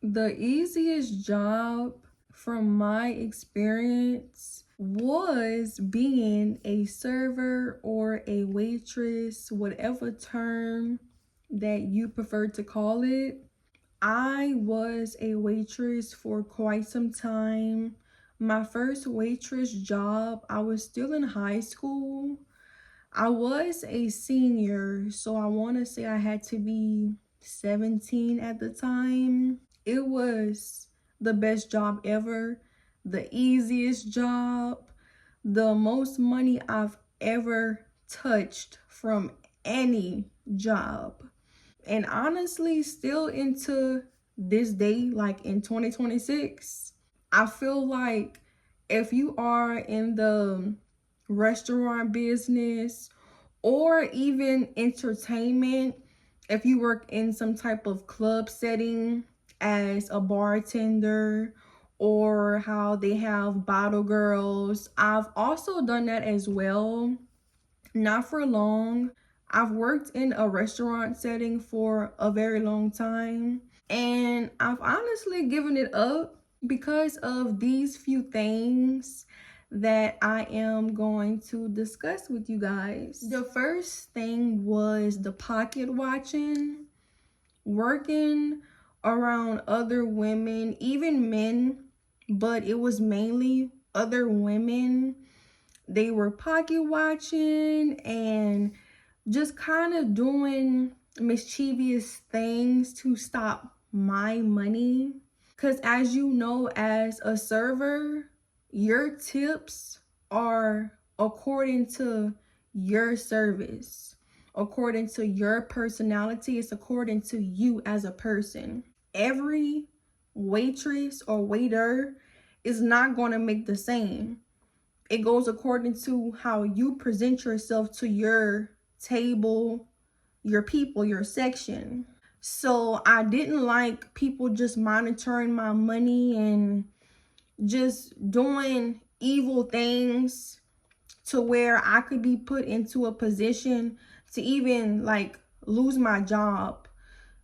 The easiest job from my experience was being a server or a waitress, whatever term that you prefer to call it. I was a waitress for quite some time. My first waitress job, I was still in high school. I was a senior, so I want to say I had to be 17 at the time. It was the best job ever, the easiest job, the most money I've ever touched from any job. And honestly, still into this day, like in 2026, I feel like if you are in the restaurant business or even entertainment, if you work in some type of club setting as a bartender, or how they have bottle girls, I've also done that as well. Not for long. I've worked in a restaurant setting for a very long time, and I've honestly given it up because of these few things that I am going to discuss with you guys. The first thing was the pocket watching, working around other women, even men, but it was mainly other women. They were pocket watching and just kind of doing mischievous things to stop my money. Because as you know, as a server, your tips are according to your service, according to your personality. It's according to you as a person. Every waitress or waiter is not going to make the same. It goes according to how you present yourself to your table, your people, your section. So I didn't like people just monitoring my money and just doing evil things to where I could be put into a position to even like lose my job.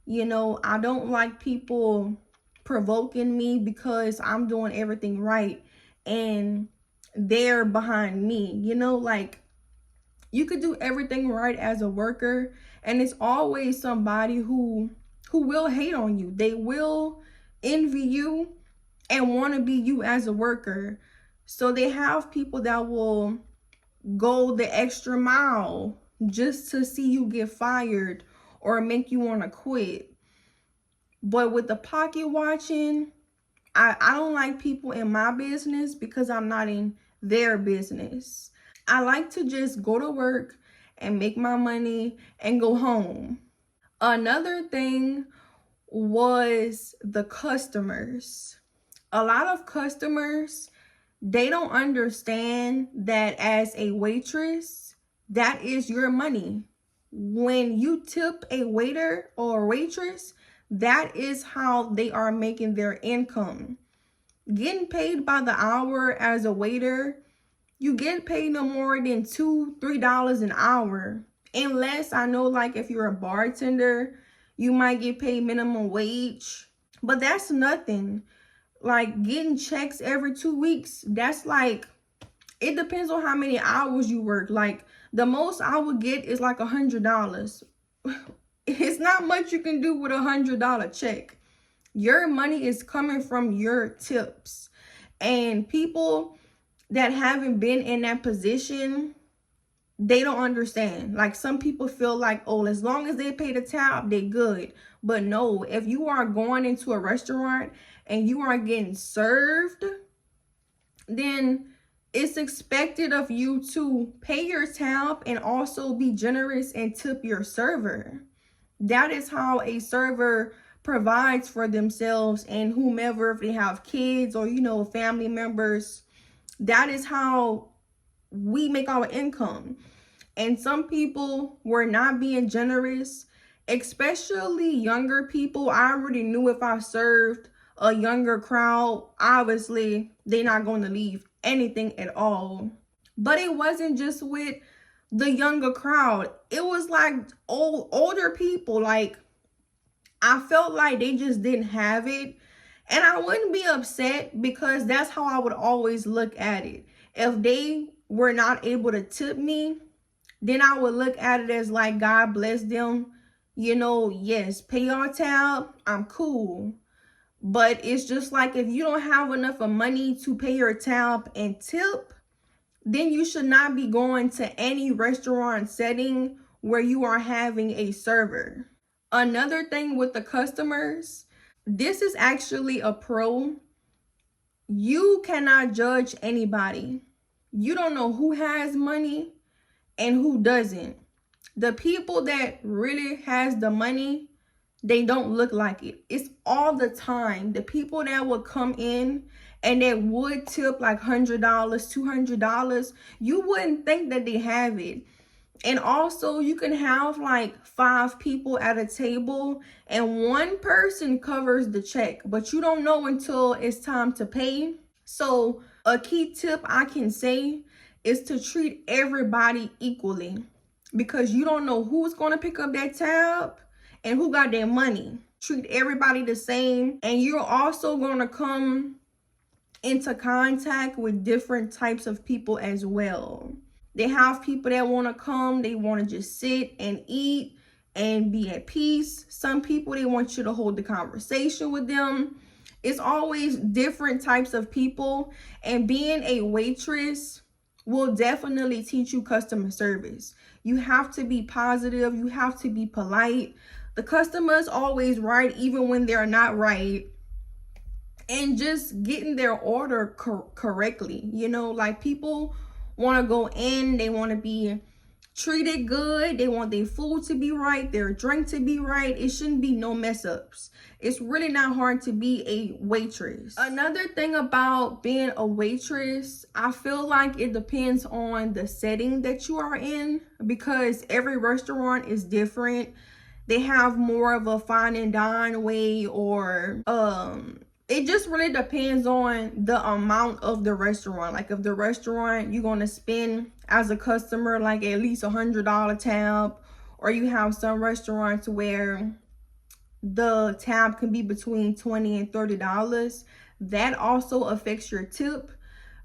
You know, I don't like people provoking me because I'm doing everything right and they're behind me. You know, like you could do everything right as a worker, and it's always somebody who will hate on you. They will envy you and want to be you as a worker. So they have people that will go the extra mile just to see you get fired or make you want to quit. But with the pocket watching, I don't like people in my business because I'm not in their business. I like to just go to work and make my money and go home. Another thing was the customers. A lot of customers, they don't understand that as a waitress, that is your money. When you tip a waiter or a waitress, that is how they are making their income. Getting paid by the hour as a waiter, you get paid no more than $2-3 an hour. Unless I know, like if you're a bartender, you might get paid minimum wage. But that's nothing. Like getting checks every 2 weeks, that's like, it depends on how many hours you work. Like the most I would get is like $100. It's not much you can do with $100 check. Your money is coming from your tips. And people that haven't been in that position, they don't understand. Like some people feel like, oh, as long as they pay the tab, they good. But no, if you are going into a restaurant and you are getting served, then it's expected of you to pay your tab and also be generous and tip your server. That is how a server provides for themselves and whomever, if they have kids or, you know, family members. That is how we make our income. And some people were not being generous, especially younger people. I already knew if I served a younger crowd, obviously they're not going to leave anything at all. But it wasn't just with the younger crowd. It was like older people. Like I felt like they just didn't have it. And I wouldn't be upset because that's how I would always look at it. If they were not able to tip me, then I would look at it as like, God bless them. You know, yes, pay your tab, I'm cool. But it's just like, if you don't have enough of money to pay your tab and tip, then you should not be going to any restaurant setting where you are having a server. Another thing with the customers, this is actually a pro. You cannot judge anybody. You don't know who has money and who doesn't. The people that really has the money, they don't look like it. It's all the time. The people that would come in and that would tip like $100, $200, you wouldn't think that they have it. And also, you can have like 5 people at a table and one person covers the check, but you don't know until it's time to pay. So a key tip I can say is to treat everybody equally, because you don't know who's going to pick up that tab and who got their money. Treat everybody the same. And you're also going to come into contact with different types of people as well. They have people that want to come, they want to just sit and eat and be at peace. Some people, they want you to hold the conversation with them. It's always different types of people. And being a waitress will definitely teach you customer service. You have to be positive. You have to be polite. The customer's always right, even when they're not right. And just getting their order correctly. You know, like, people want to go in, they want to be treated good, they want their food to be right, their drink to be right. It shouldn't be no mess ups. It's really not hard to be a waitress. Another thing about being a waitress, I feel like it depends on the setting that you are in, because every restaurant is different. They have more of a fine and dine way, or it just really depends on the amount of the restaurant. Like, if the restaurant, you're going to spend as a customer like at least $100 tab, or you have some restaurants where the tab can be between $20 and $30, that also affects your tip,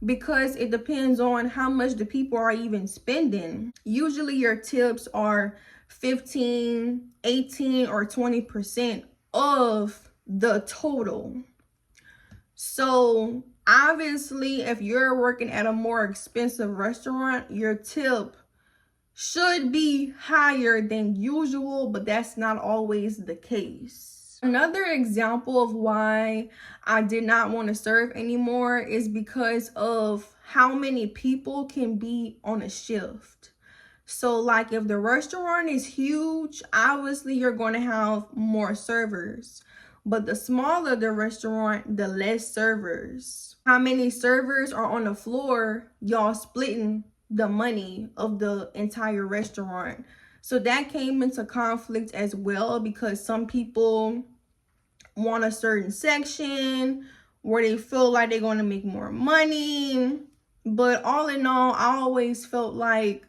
because it depends on how much the people are even spending. Usually your tips are 15, 18, or 20% of the total. So obviously, if you're working at a more expensive restaurant, your tip should be higher than usual, but that's not always the case. Another example of why I did not want to serve anymore is because of how many people can be on a shift. So like, if the restaurant is huge, obviously you're going to have more servers. But the smaller the restaurant, the less servers. How many servers are on the floor, y'all splitting the money of the entire restaurant. So that came into conflict as well, because some people want a certain section where they feel like they're going to make more money. But all in all, I always felt like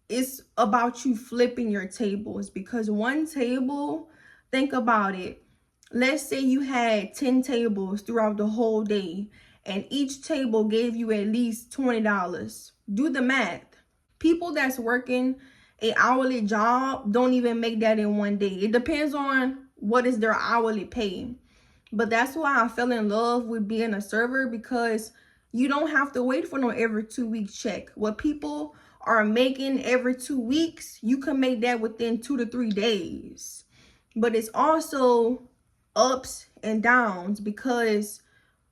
it's about you flipping your tables, because one table, think about it. Let's say you had 10 tables throughout the whole day, and each table gave you at least $20. Do the math. People that's working an hourly job don't even make that in one day. It depends on what is their hourly pay. But that's why I fell in love with being a server, because you don't have to wait for no every 2 week check. What people are making every 2 weeks, you can make that within 2 to 3 days. But it's also ups and downs, because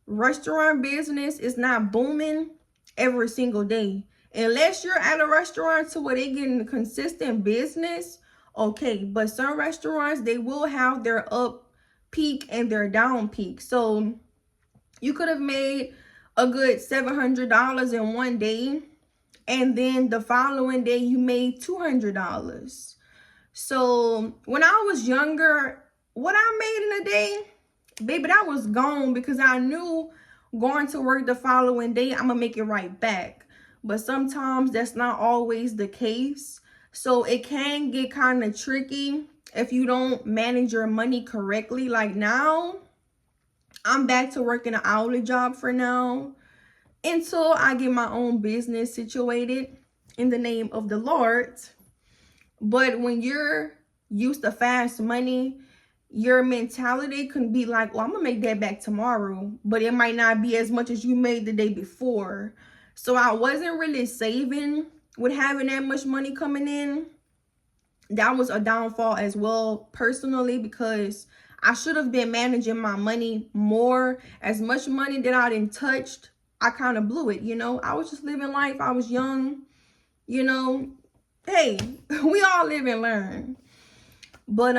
restaurant business is not booming every single day. Unless you're at a restaurant to where they getting consistent business, okay. But some restaurants, they will have their up peak and their down peak. So you could have made a good $700 in one day, and then the following day you made $200. So when I was younger, what I made in a day, baby, that was gone, because I knew going to work the following day, I'm gonna make it right back. But sometimes that's not always the case. So it can get kind of tricky, if you don't manage your money correctly. Like now, I'm back to working an hourly job for now until I get my own business situated in the name of the Lord. But when you're used to fast money, your mentality can be like, well, I'm gonna make that back tomorrow, but it might not be as much as you made the day before. So I wasn't really saving with having that much money coming in. That was a downfall as well, personally, because I should have been managing my money more. As much money that I didn't touched, I kind of blew it, you know. I was just living life. I was young, you know. Hey, we all live and learn. But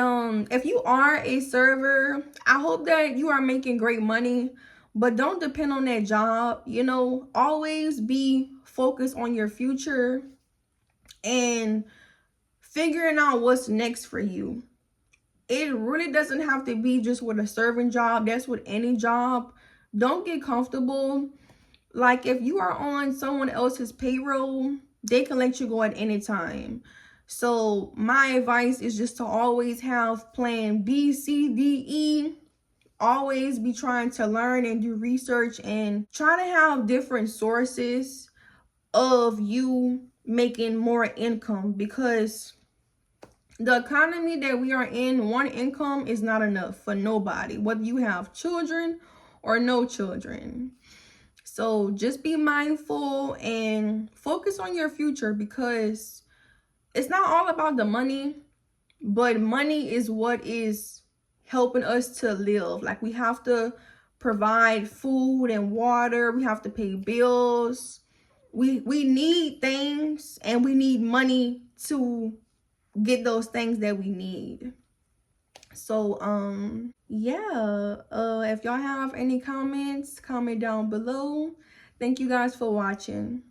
if you are a server, I hope that you are making great money, but don't depend on that job. You know, always be focused on your future and figuring out what's next for you. It really doesn't have to be just with a serving job. That's with any job. Don't get comfortable. Like if you are on someone else's payroll, they can let you go at any time. So my advice is just to always have plan B, C, D, E. Always be trying to learn and do research and try to have different sources of you making more income, because the economy that we are in, one income is not enough for nobody, whether you have children or no children. So just be mindful and focus on your future, because it's not all about the money, but money is what is helping us to live. Like we have to provide food and water. We have to pay bills. We need things, and we need money to get those things that we need. So yeah, if y'all have any comments, comment down below. Thank you guys for watching.